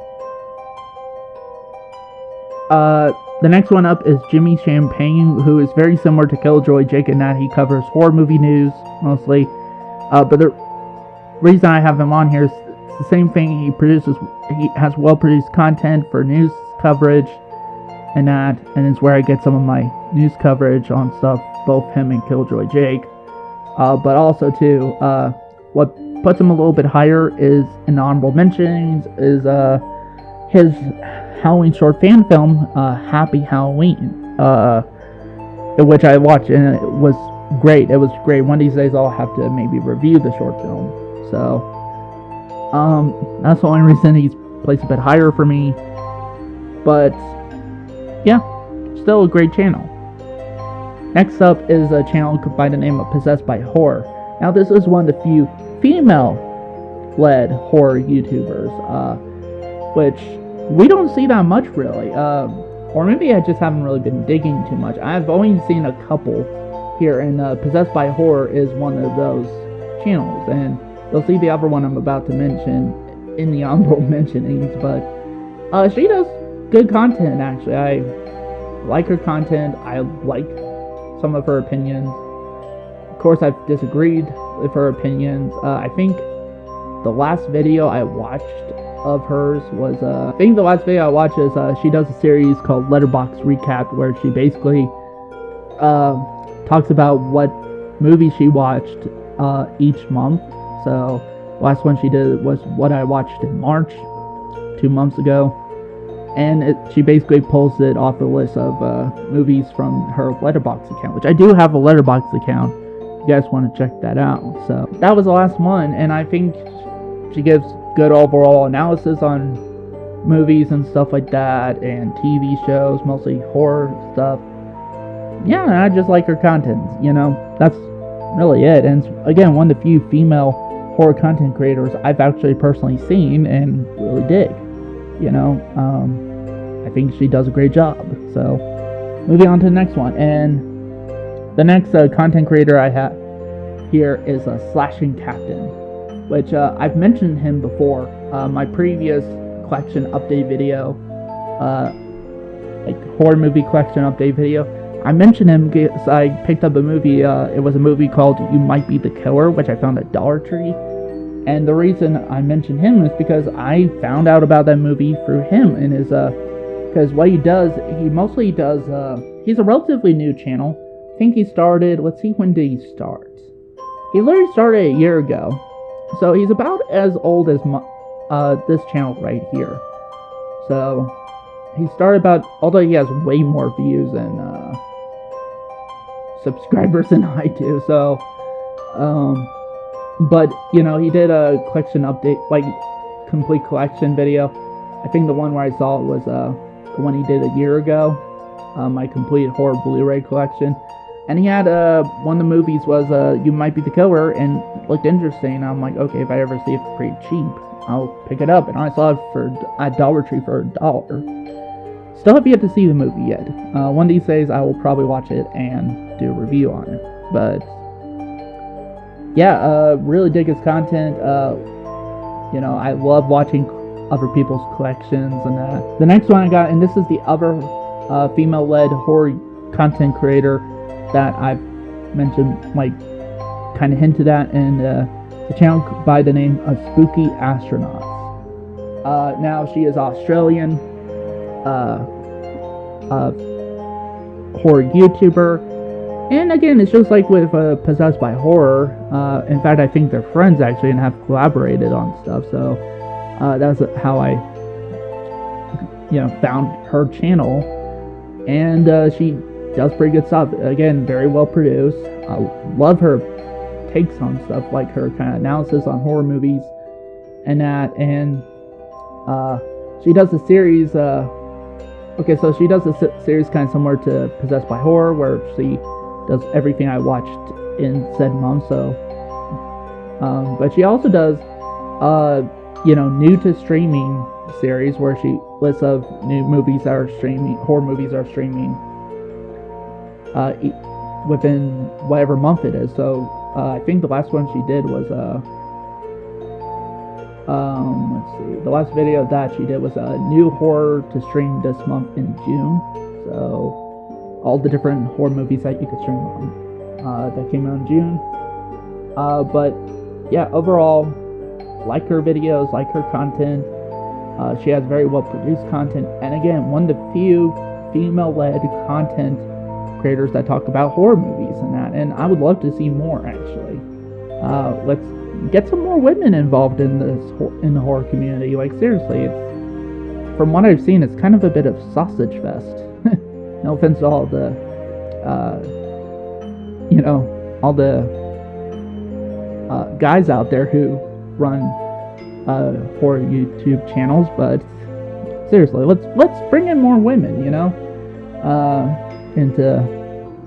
The next one up is Jimmy Champagne, who is very similar to Killjoy Jake in that he covers horror movie news mostly. But the reason I have him on here is it's the same thing. He has well-produced content for news coverage and that, and it's where I get some of my news coverage on stuff, both him and Killjoy Jake. But also too, what puts him a little bit higher is in the honorable mentions is his Halloween short fan film, Happy Halloween, which I watched, and it was great. It was great. One of these days I'll have to maybe review the short film. So, that's the only reason he's placed a bit higher for me. But, yeah, still a great channel. Next up is a channel by the name of Possessed by Horror. Now, this is one of the few female-led horror YouTubers, which we don't see that much, really. Or maybe I just haven't really been digging too much. I've only seen a couple here, and Possessed by Horror is one of those channels, and you'll see the other one I'm about to mention in the honorable mentionings, but she does good content, actually. I like her content. I like some of her opinions. Of course, I've disagreed with her opinions. I think the last video I watched of hers was, I think the last video I watched is, she does a series called Letterboxd Recap, where she basically, talks about what movie she watched, each month. So, last one she did was what I watched in March, 2 months ago. And she basically pulls it off the list of movies from her Letterboxd account, which I do have a Letterboxd account. If you guys want to check that out. So that was the last one, and I think she gives good overall analysis on movies and stuff like that, and TV shows, mostly horror stuff. Yeah, and I just like her content. You know, that's really it. And again, one of the few female horror content creators I've actually personally seen and really dig. You know, I think she does a great job. So, moving on to the next one. And the next content creator I have here is Slashing Captain, which I've mentioned him before. My previous collection update video, like horror movie collection update video, I mentioned him because I picked up a movie. It was a movie called You Might Be the Killer, which I found at Dollar Tree. And the reason I mentioned him is because I found out about that movie through him and his, because what he does, he mostly does, he's a relatively new channel. I think he started, let's see, when did he start? He literally started a year ago. So he's about as old as this channel right here. So he started about, although he has way more views and subscribers than I do. So, but, you know, he did a collection update, like, complete collection video. I think the one where I saw it was the one he did a year ago, my complete horror Blu-ray collection. And he had, one of the movies was You Might Be the Killer, and it looked interesting. I'm like, okay, if I ever see it for pretty cheap, I'll pick it up. And I saw it at Dollar Tree for $1. Still have yet to see the movie yet. One of these days, I will probably watch it and do a review on it. But yeah, really dig his content. You know, I love watching other people's collections and that. The next one I got, and this is the other female-led horror content creator that I've mentioned, like, kind of hinted at, in the channel by the name of Spooky Astronauts. Now, she is Australian, horror YouTuber. And again, it's just like with Possessed by Horror. In fact, I think they're friends actually and have collaborated on stuff. So that's how I, you know, found her channel. And she does pretty good stuff. Again, very well produced. I love her takes on stuff, like her kind of analysis on horror movies and that. And she does a series. Okay, so she does a series kind of similar to Possessed by Horror, where she does everything I watched in said month. So, but she also does, you know, new to streaming series, where she lists of new movies that are streaming, horror movies are streaming, within whatever month it is. So, I think the last one she did was, let's see, the last video that she did was a new horror to stream this month in June. So, all the different horror movies that you could stream on that came out in June. But yeah, overall, like her videos, like her content. She has very well produced content, and again, one of the few female-led content creators that talk about horror movies and that. And I would love to see more, actually. Let's get some more women involved in this in the horror community. Like, seriously, it's, from what I've seen, it's kind of a bit of sausage fest. No offense to all the, you know, all the guys out there who run horror YouTube channels, but seriously, let's bring in more women, you know, into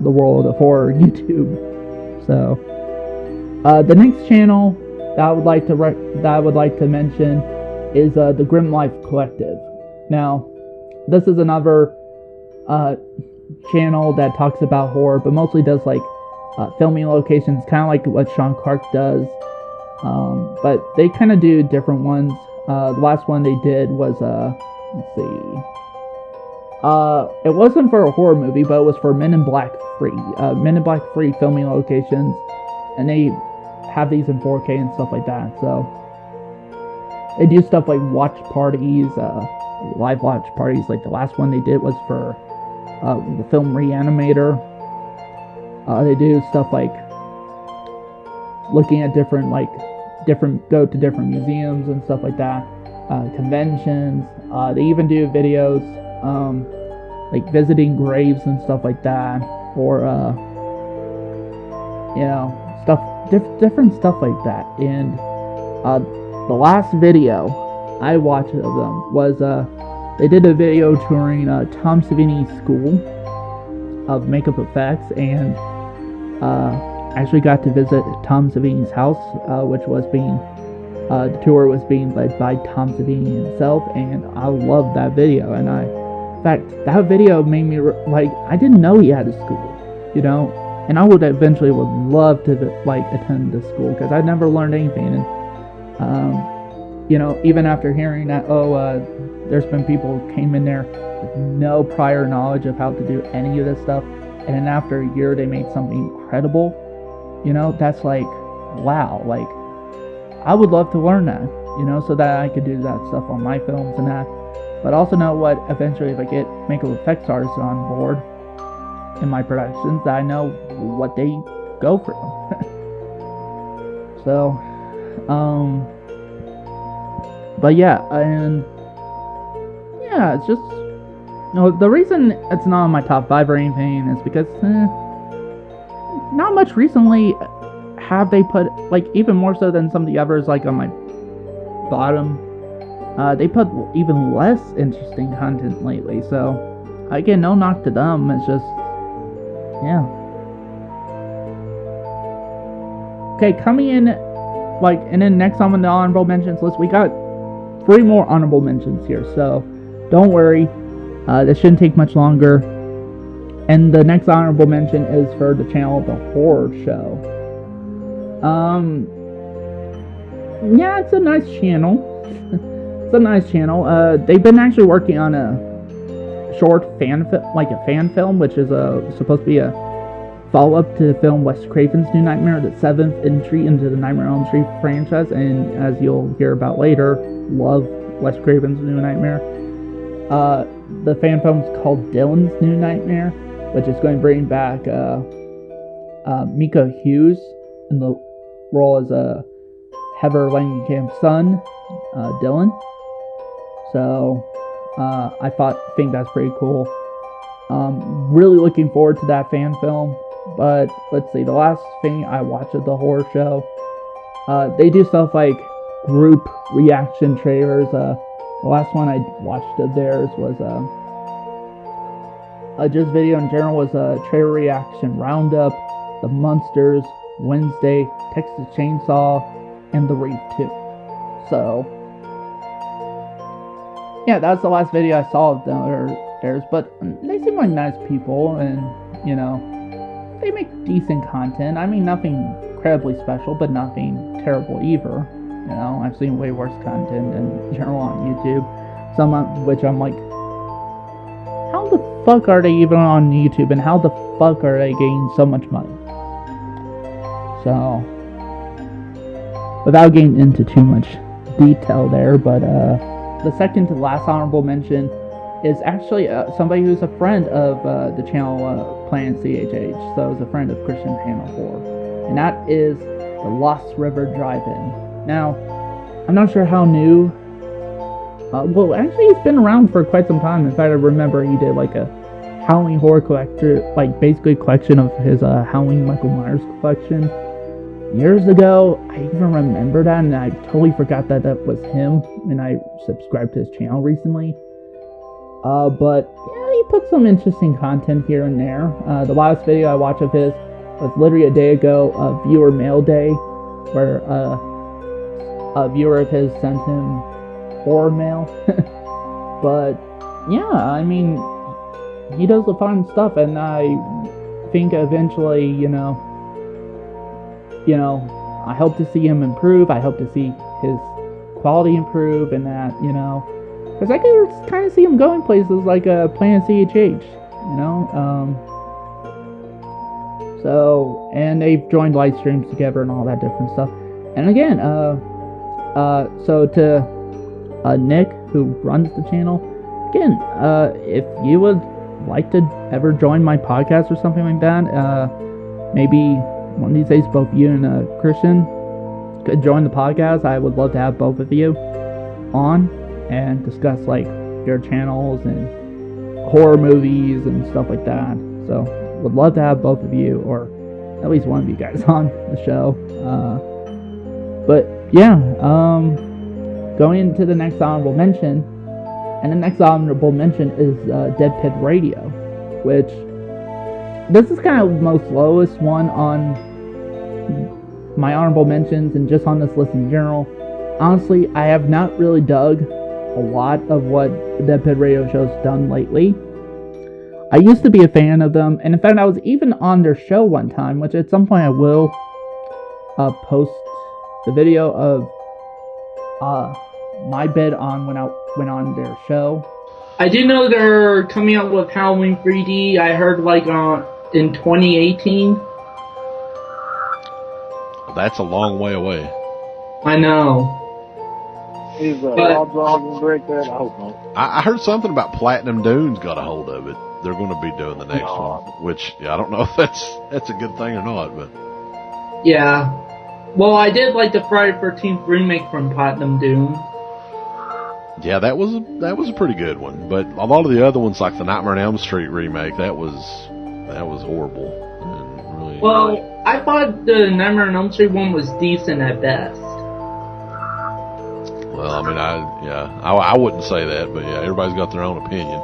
the world of horror YouTube. So, the next channel that I would like to mention is the Grim Life Collective. Now, this is another channel that talks about horror, but mostly does like filming locations, kind of like what Sean Clark does. But they kind of do different ones. The last one they did was let's see. It wasn't for a horror movie, but it was for Men in Black 3. Men in Black 3 filming locations, and they have these in 4K and stuff like that. So, they do stuff like watch parties, live watch parties. Like the last one they did was for the film Reanimator. They do stuff like looking at go to different museums and stuff like that, conventions. They even do videos like visiting graves and stuff like that, or different stuff like that. And the last video I watched of them was they did a video touring Tom Savini's school of makeup effects, and actually got to visit Tom Savini's house, which was the tour was being led by Tom Savini himself, and I loved that video. And in fact, that video made me I didn't know he had a school, and I would love to attend the school, because I'd never learned anything. And even after hearing that, there's been people who came in there with no prior knowledge of how to do any of this stuff, and then after a year they made something incredible, that's wow. I would love to learn that, so that I could do that stuff on my films and that. But also know what, eventually, if I get makeup effects artists on board in my productions, that I know what they go through. So, but yeah, and yeah, it's just, the reason it's not on my top 5 or anything is because not much recently have they put, even more so than some of the others, on my bottom, they put even less interesting content lately. So again, no knock to them, it's just, yeah. Okay, coming in, and then next on the honorable mentions list, we got 3 more honorable mentions here, so don't worry, this shouldn't take much longer. And the next honorable mention is for the channel The Horror Show. Yeah, it's a nice channel. It's a nice channel. They've been actually working on a short fan film, which is supposed to be a follow-up to the film Wes Craven's New Nightmare, the 7th entry into the Nightmare on Elm Street franchise. And as you'll hear about later, love Wes Craven's New Nightmare. The fan film is called Dylan's New Nightmare, which is going to bring back Mika Hughes in the role as Heather Langham's son, Dylan. So I think that's pretty cool. Really looking forward to that fan film. But let's see, the last thing I watched of The Horror Show, they do stuff like group reaction trailers. The last one I watched of theirs was just video in general, was a trailer reaction roundup, The Munsters, Wednesday, Texas Chainsaw, and The Reef 2. So yeah, that was the last video I saw of theirs. But they seem like nice people, and they make decent content. I mean, nothing incredibly special, but nothing terrible either. I've seen way worse content in general on YouTube. Some of which I'm like, how the fuck are they even on YouTube, and how the fuck are they getting so much money? So, without getting into too much detail there, but the second to last honorable mention is actually somebody who's a friend of the channel Planet CHH. So it's a friend of Christian Hannah Horror, and that is the Lost River Drive-In. Now, I'm not sure how new. Well, actually, he's been around for quite some time. In fact, I remember he did a Halloween horror collector, basically collection of his Halloween Michael Myers collection years ago. I even remember that, and I totally forgot that was him when I subscribed to his channel recently. But yeah, he put some interesting content here and there. The last video I watched of his was literally a day ago, Viewer Mail Day, where a viewer of his sent him horror mail. But yeah, I mean, he does the fun stuff, and I think eventually, I hope to see him improve. I hope to see his quality improve, and that, because I could kind of see him going places like Planet CHH, So, and they've joined live streams together and all that different stuff. And again, so to Nick, who runs the channel. Again, if you would like to ever join my podcast or something like that, maybe one of these days both you and Christian could join the podcast. I would love to have both of you on and discuss like your channels and horror movies and stuff like that. So would love to have both of you, or at least one of you guys, on the show. But yeah, going into the next honorable mention, and the next honorable mention is Dead Pit Radio, which this is kind of the most lowest one on my honorable mentions and just on this list in general. Honestly, I have not really dug a lot of what the Dead Pit Radio show's done lately. I used to be a fan of them, and in fact I was even on their show one time, which at some point I will post the video of my bid on when I went on their show. I do know they're coming out with Halloween 3D. I heard like in 2018. That's a long way away. I know. I heard something about Platinum Dune's got a hold of it. They're going to be doing the next one, which I don't know if that's a good thing or not, but yeah. Well, I did like the Friday 13th remake from Platinum Dune. Yeah, that was a pretty good one. But a lot of the other ones, like the Nightmare on Elm Street remake, that was horrible. And really, I thought the Nightmare on Elm Street one was decent at best. Well, I mean, I wouldn't say that, but yeah, everybody's got their own opinion.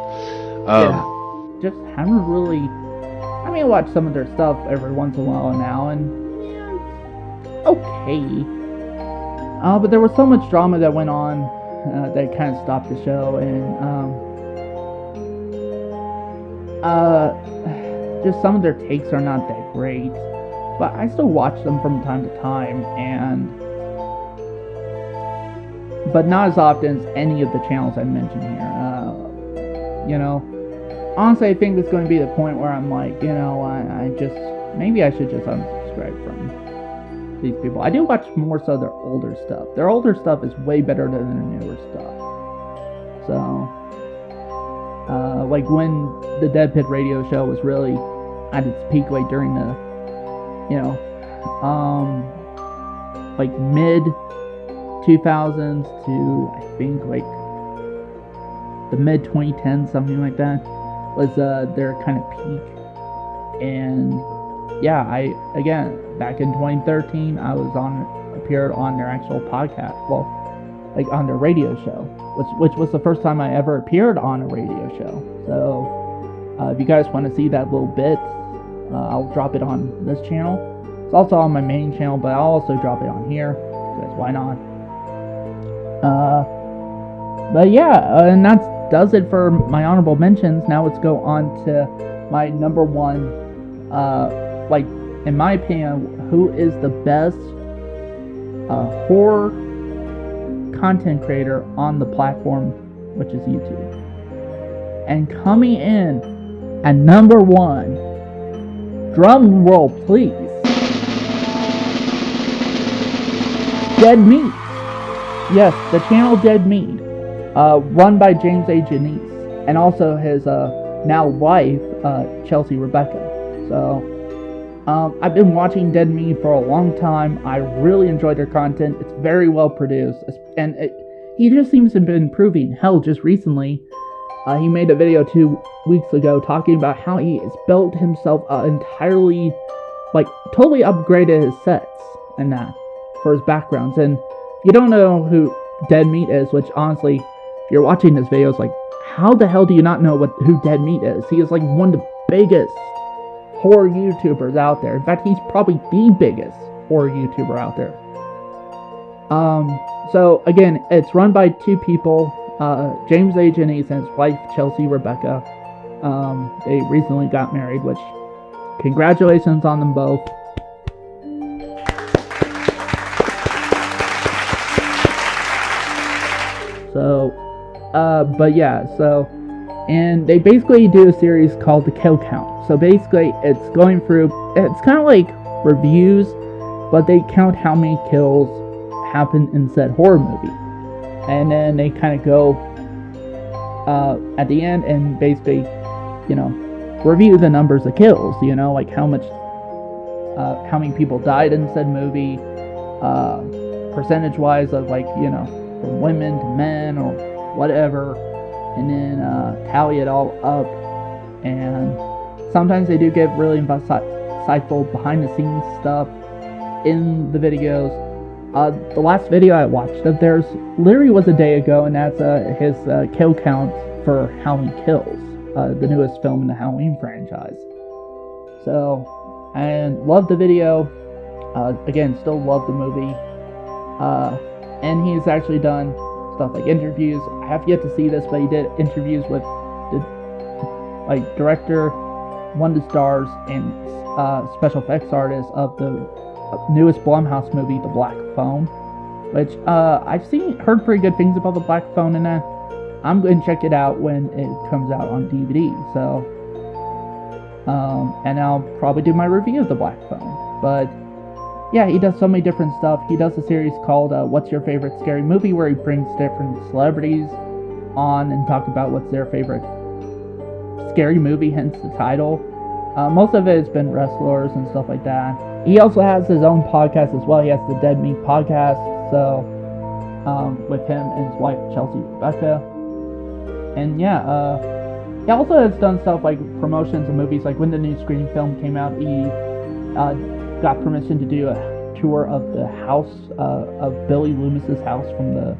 Just haven't really. I mean, I watch some of their stuff every once in a while now, and okay. But there was so much drama that went on that kind of stopped the show, and just some of their takes are not that great. But I still watch them from time to time, but not as often as any of the channels I mentioned here. Honestly, I think it's going to be the point where I'm like, maybe I should just unsubscribe from these people. I do watch more so their older stuff. Their older stuff is way better than their newer stuff. So, like when the Dead Pit Radio show was really at its peak, like during the, like mid 2000s to I think like the mid 2010s, something like that, was their kind of peak. And yeah, back in 2013 I appeared on their actual podcast, well, like on their radio show, which was the first time I ever appeared on a radio show. So if you guys want to see that little bit, I'll drop it on this channel. It's also on my main channel, but I'll also drop it on here, because why not? But yeah, and that does it for my honorable mentions. Now let's go on to my number one, like, in my opinion, who is the best horror content creator on the platform, which is YouTube. And coming in at number one, drum roll please, Dead Meat. Yes, the channel Dead Meat, run by James A. Janice, and also his now wife, Chelsea Rebecca. So, I've been watching Dead Meat for a long time. I really enjoy their content. It's very well produced, and he just seems to have been improving. Hell, just recently, he made a video 2 weeks ago talking about how he has built himself entirely, like, totally upgraded his sets and that for his backgrounds. And you don't know who Dead Meat is, which honestly, if you're watching this video, it's like, how the hell do you not know who Dead Meat is? He is like one of the biggest horror YouTubers out there. In fact, he's probably the biggest horror YouTuber out there. So again, it's run by two people, James A. Janice and his wife, Chelsea Rebecca. They recently got married, which, congratulations on them both. So, but yeah, and they basically do a series called The Kill Count. So basically, it's going through, it's kind of like reviews, but they count how many kills happen in said horror movie. and then they kind of go at the end and basically, review the numbers of kills, like how many people died in said movie, percentage-wise of from women to men or whatever, and then tally it all up. And sometimes they do give really insightful behind-the-scenes stuff in the videos. The last video I watched of theirs literally was a day ago, and that's his kill count for Halloween Kills, the newest film in the Halloween franchise. So, and loved the video. Again, still love the movie. And he's actually done stuff like interviews. I have yet to see this, but he did interviews with the director, one of the stars, and special effects artist of the newest Blumhouse movie, The Black Phone, which I've heard pretty good things about The Black Phone, and I'm going to check it out when it comes out on DVD. So, and I'll probably do my review of The Black Phone. But yeah, he does so many different stuff. He does a series called What's Your Favorite Scary Movie, where he brings different celebrities on and talk about what's their favorite scary movie, hence the title. Most of it has been wrestlers and stuff like that. He also has his own podcast as well. He has the Dead Meat podcast, so with him and his wife Chelsea Rebecca. And yeah, he also has done stuff like promotions of movies. Like when the new Scream film came out, he got permission to do a tour of the house of Billy Loomis's house from the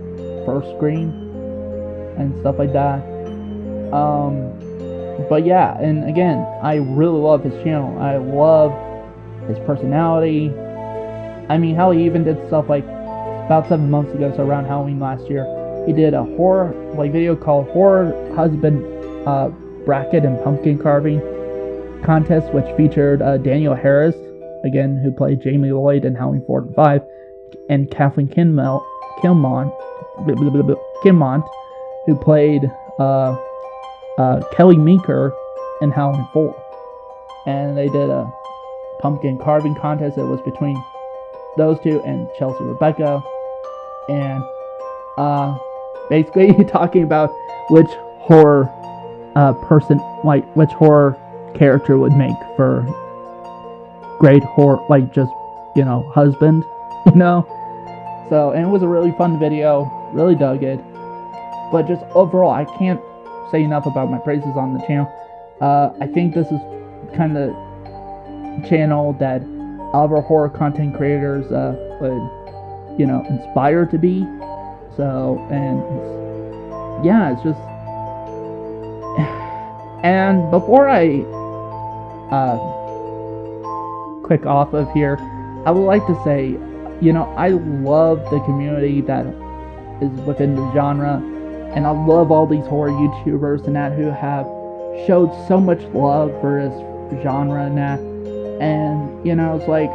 first Scream and stuff like that. But yeah, and again, I really love his channel. I love his personality. I mean, how he even did stuff like about 7 months ago, so around Halloween last year, he did a horror video called Horror Husband Bracket and Pumpkin Carving Contest, which featured Daniel Harris, again, who played Jamie Lloyd in Halloween 4 and 5, and Kathleen Kinmont, who played Kelly Meeker in Halloween 4. And they did a pumpkin carving contest that was between those two and Chelsea Rebecca. And basically talking about which horror which horror character would make for great horror, husband, So, and it was a really fun video, really dug it. But just overall, I can't say enough about my praises on the channel. I think this is kind of the channel that other horror content creators would, inspire to be. So, and yeah, it's just. And before I click off of here, I would like to say, I love the community that is within the genre. And I love all these horror YouTubers and that who have showed so much love for this genre and that. And, it's like,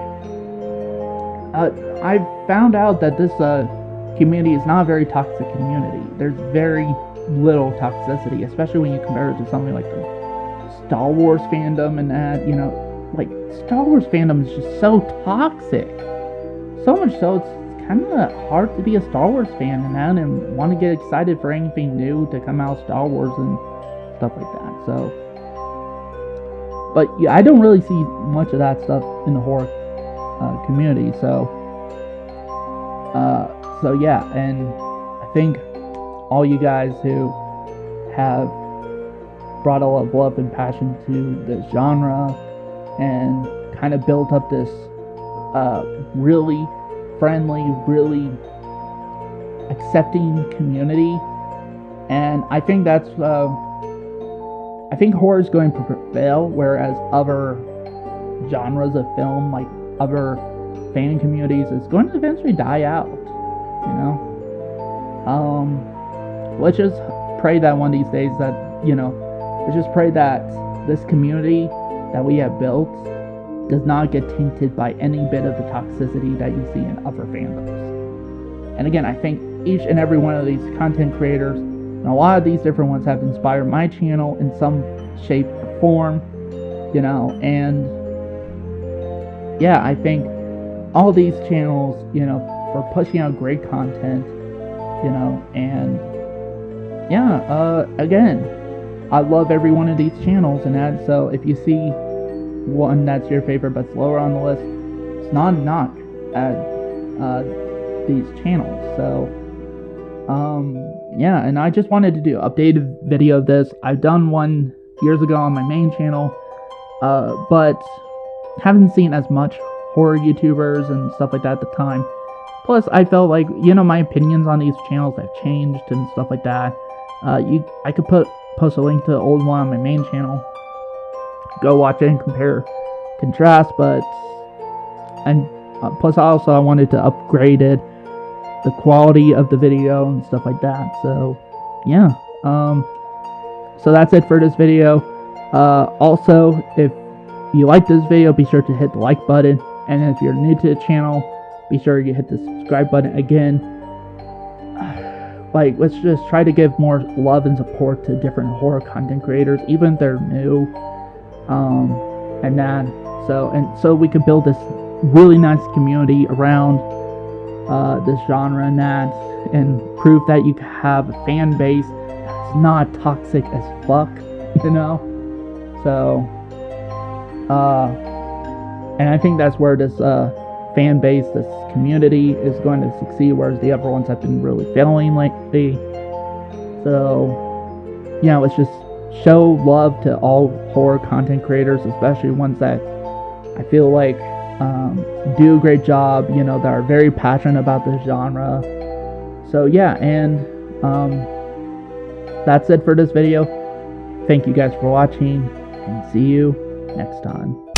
I found out that this community is not a very toxic community. There's very little toxicity, especially when you compare it to something like the Star Wars fandom and that, Star Wars fandom is just so toxic. So much so, it's kind of hard to be a Star Wars fan and that, and want to get excited for anything new to come out of Star Wars and stuff like that. So, but yeah, I don't really see much of that stuff in the horror community. So yeah, and I think all you guys who have brought a lot of love and passion to this genre and kind of built up this really friendly, really accepting community, and I think that's I think horror is going to prevail, whereas other genres of film, like other fan communities, is going to eventually die out. Let's just pray that one of these days that let's just pray that this community that we have built does not get tainted by any bit of the toxicity that you see in other fandoms. And again, I think each and every one of these content creators, and a lot of these different ones, have inspired my channel in some shape or form, and yeah, I think all these channels, for pushing out great content, and yeah, again, I love every one of these channels, and so if you see one that's your favorite but's lower on the list, it's not a knock at these channels. So yeah, and I just wanted to do an updated video of this. I've done one years ago on my main channel, but haven't seen as much horror YouTubers and stuff like that at the time. Plus, I felt like, my opinions on these channels have changed and stuff like that. I could post a link to the old one on my main channel. Go watch it and contrast, but plus I wanted to upgrade it, the quality of the video and stuff like that. So yeah, so that's it for this video. Also, if you like this video, be sure to hit the like button, and if you're new to the channel, be sure you hit the subscribe button. Again, let's just try to give more love and support to different horror content creators, even if they're new, and that, so we could build this really nice community around this genre and prove that you have a fan base that's not toxic as fuck, so and I think that's where this fan base, this community, is going to succeed, whereas the other ones have been really failing lately. So yeah, let's just show love to all horror content creators, especially ones that I feel like do a great job, that are very passionate about this genre. So yeah, and that's it for this video. Thank you guys for watching, and see you next time.